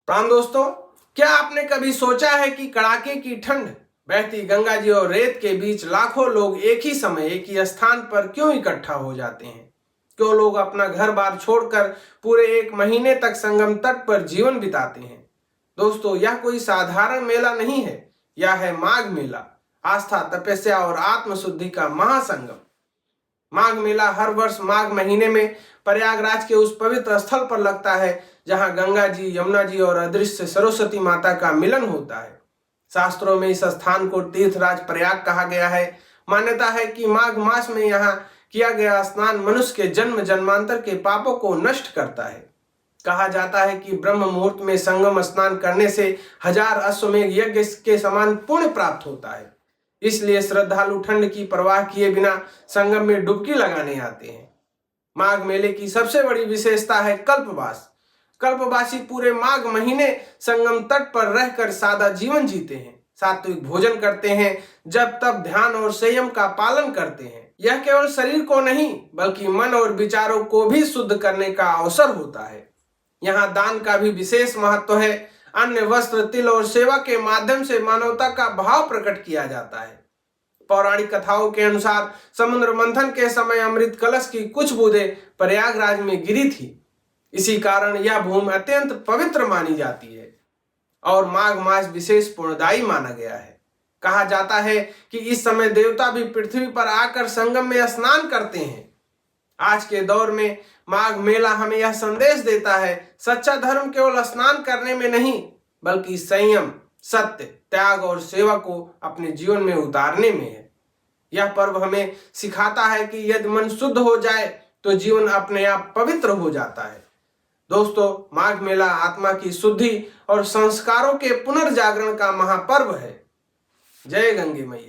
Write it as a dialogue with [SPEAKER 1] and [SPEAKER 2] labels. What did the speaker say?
[SPEAKER 1] प्राण दोस्तों, क्या आपने कभी सोचा है कि कड़ाके की ठंड, बहती गंगा जी और रेत के बीच लाखों लोग एक ही समय एक ही स्थान पर क्यों इकट्ठा हो जाते हैं? क्यों लोग अपना घर बार छोड़कर पूरे एक महीने तक संगम तट पर जीवन बिताते हैं? दोस्तों, यह कोई साधारण मेला नहीं है। यह है माघ मेला, आस्था, तपस्या और आत्मशुद्धि का महासंगम। माघ मेला हर वर्ष माघ महीने में प्रयागराज के उस पवित्र स्थल पर लगता है जहां गंगा जी, यमुना जी और अदृश्य सरस्वती माता का मिलन होता है। शास्त्रों में इस स्थान को तीर्थराज प्रयाग कहा गया है। मान्यता है कि माघ मास में यहाँ किया गया स्नान मनुष्य के जन्म जन्मांतर के पापों को नष्ट करता है। कहा जाता है कि ब्रह्म मुहूर्त में संगम स्नान करने से 1000 अश्वमेध यज्ञ के समान पुण्य प्राप्त होता है। इसलिए श्रद्धालु ठंड की परवाह किए बिना संगम में डुबकी लगाने आते हैं। माघ मेले की सबसे बड़ी विशेषता है कल्पवास। कल्पवासी पूरे माघ महीने संगम तट पर रहकर सादा जीवन जीते हैं, सात्विक भोजन करते हैं, जब तब ध्यान और संयम का पालन करते हैं। यह केवल शरीर को नहीं बल्कि मन और विचारों को भी शुद्ध करने का अवसर होता है। यहाँ दान का भी विशेष महत्व है। अन्न, वस्त्र, तिल और सेवा के माध्यम से मानवता का भाव प्रकट किया जाता है। पौराणिक कथाओं के अनुसार समुद्र मंथन के समय अमृत कलश की कुछ बूंदें प्रयागराज में गिरी थी। इसी कारण यह भूमि अत्यंत पवित्र मानी जाती है और माघ मास विशेष पुण्यदायी माना गया है। कहा जाता है कि इस समय देवता भी पृथ्वी पर आकर संगम में स्नान करते हैं। आज के दौर में माघ मेला हमें यह संदेश देता है, सच्चा धर्म केवल स्नान करने में नहीं बल्कि संयम, सत्य, त्याग और सेवा को अपने जीवन में उतारने में है। यह पर्व हमें सिखाता है कि यदि मन शुद्ध हो जाए तो जीवन अपने आप पवित्र हो जाता है। दोस्तों, माघ मेला आत्मा की शुद्धि और संस्कारों के पुनर्जागरण का महापर्व है। जय गंगे मैया।